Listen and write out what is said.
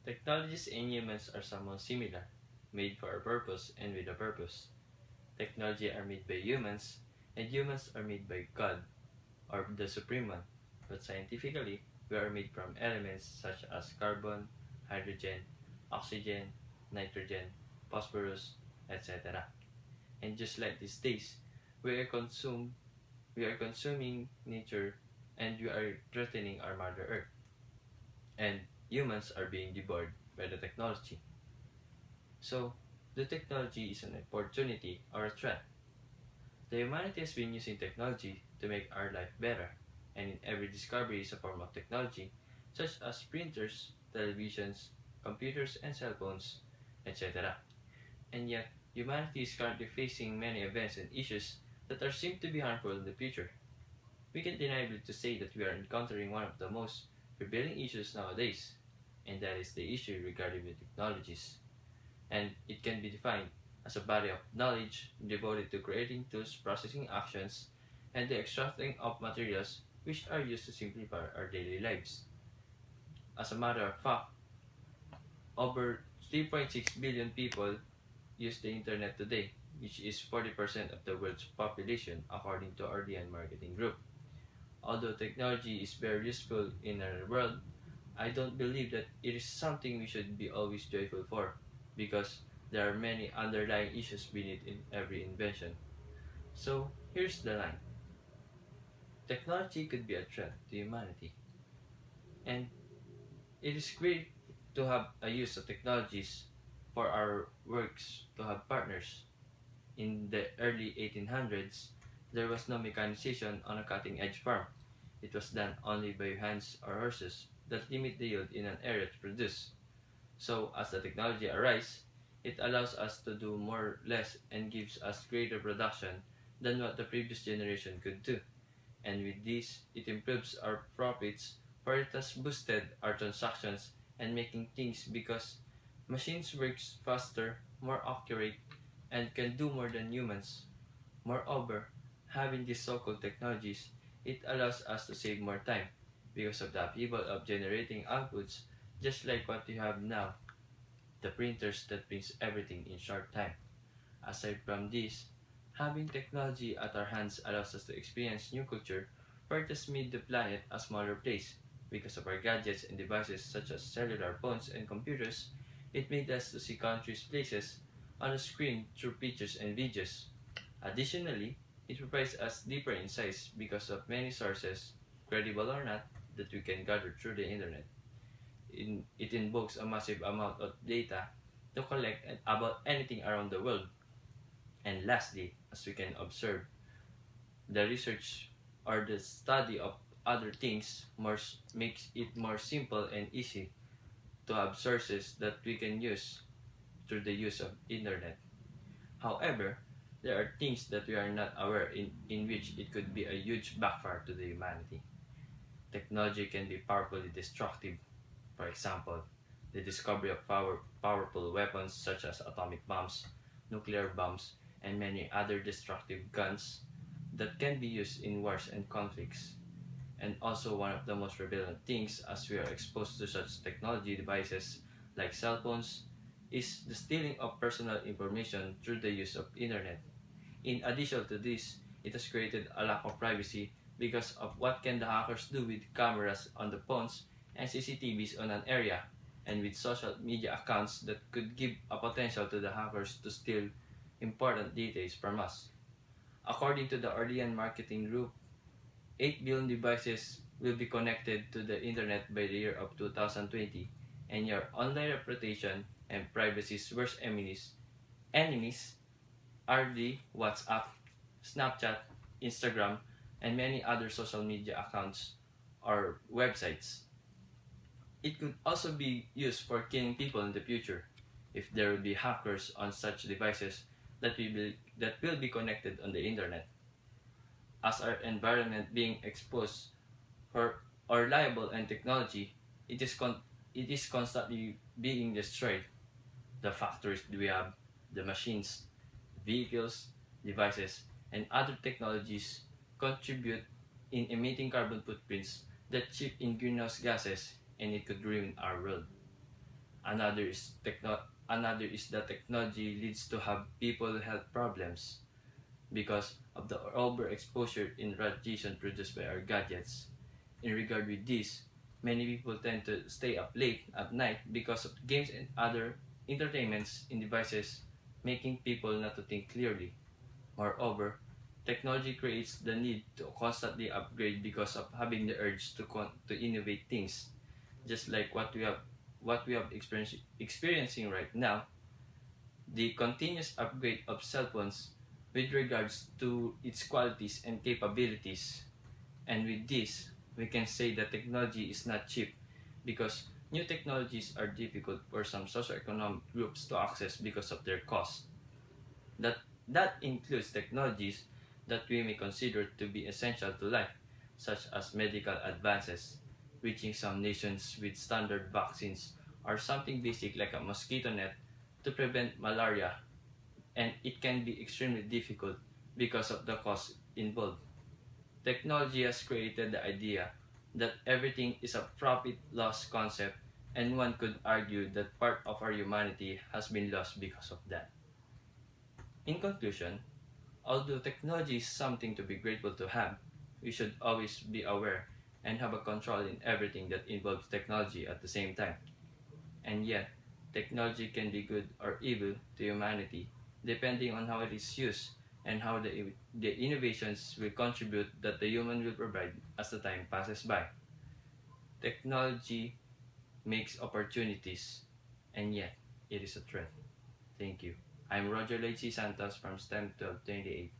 Technologies and humans are somewhat similar, made for a purpose and with a purpose. Technology are made by humans, and humans are made by God, or the Supreme One. But scientifically, we are made from elements such as carbon, hydrogen, oxygen, nitrogen, phosphorus, etc. And just like these days, we are consumed we are consuming nature and we are threatening our Mother Earth. And humans are being devoured by the technology. So, the technology is an opportunity or a threat. The humanity has been using technology to make our life better, and in every discovery is a form of technology, such as printers, televisions, computers, and cell phones, etc. And yet, humanity is currently facing many events and issues that are seen to be harmful in the future. We can deniably to say that we are encountering one of the most prevailing issues nowadays, and that is the issue regarding the technologies. And it can be defined as a body of knowledge devoted to creating tools, processing actions, and the extracting of materials which are used to simplify our daily lives. As a matter of fact, over 3.6 billion people use the internet today, which is 40% of the world's population according to RDN Marketing Group. Although technology is very useful in our world, I don't believe that it is something we should be always joyful for, because there are many underlying issues beneath in every invention. So here's the line: technology could be a threat to humanity, and it is great to have a use of technologies for our works to have partners. In the early 1800s, there was no mechanization on a cutting edge farm. It was done only by hands or horses that limit the yield in an area to produce. So, as the technology arises, it allows us to do more less and gives us greater production than what the previous generation could do. And with this, it improves our profits, for it has boosted our transactions and making things because machines work faster, more accurate, and can do more than humans. Moreover, having these so-called technologies, it allows us to save more time because of the upheaval of generating outputs, just like what you have now, the printers that prints everything in short time. Aside from this, having technology at our hands allows us to experience new culture, for it has made the planet a smaller place. Because of our gadgets and devices such as cellular phones and computers, it made us to see countries' places on a screen through pictures and videos. Additionally, it provides us deeper insights because of many sources, credible or not, that we can gather through the internet. It invokes a massive amount of data to collect about anything around the world. And lastly, as we can observe, the research or the study of other things makes it more simple and easy to have sources that we can use through the use of internet. However, there are things that we are not aware in which it could be a huge backfire to the humanity. Technology can be powerfully destructive. For example, the discovery of powerful weapons such as atomic bombs, nuclear bombs, and many other destructive guns that can be used in wars and conflicts. And also one of the most prevalent things as we are exposed to such technology devices like cell phones is the stealing of personal information through the use of internet. In addition to this, it has created a lack of privacy because of what can the hackers do with cameras on the phones and CCTVs on an area, and with social media accounts that could give a potential to the hackers to steal important details from us. According to the Orlean Marketing Group, 8 billion devices will be connected to the internet by the year of 2020, and your online reputation and privacy's worst enemies are the WhatsApp, Snapchat, Instagram, and many other social media accounts or websites. It could also be used for killing people in the future if there will be hackers on such devices that will be connected on the internet. As our environment being exposed for or liable and technology, it is constantly being destroyed. The factories we have, the machines, vehicles, devices, and other technologies contribute in emitting carbon footprints that chip in greenhouse gases, and it could ruin our world. Another is that technology leads to have people health problems because of the overexposure in radiation produced by our gadgets. In regard with this, many people tend to stay up late at night because of games and other entertainments in devices, making people not to think clearly. Moreover, technology creates the need to constantly upgrade because of having the urge to innovate things, just like what we have experiencing right now. The continuous upgrade of cell phones with regards to its qualities and capabilities. And with this, we can say that technology is not cheap because new technologies are difficult for some socioeconomic groups to access because of their cost. That that includes technologies that we may consider to be essential to life, such as medical advances, reaching some nations with standard vaccines, or something basic like a mosquito net to prevent malaria, and it can be extremely difficult because of the cost involved. Technology has created the idea that everything is a profit loss concept, and one could argue that part of our humanity has been lost because of that. In conclusion, although technology is something to be grateful to have, we should always be aware and have a control in everything that involves technology at the same time. And yet, technology can be good or evil to humanity depending on how it is used and how the innovations will contribute that the human will provide as the time passes by. Technology makes opportunities, and yet it is a threat. Thank you. I'm Roger Leite Santos from STEM 1228.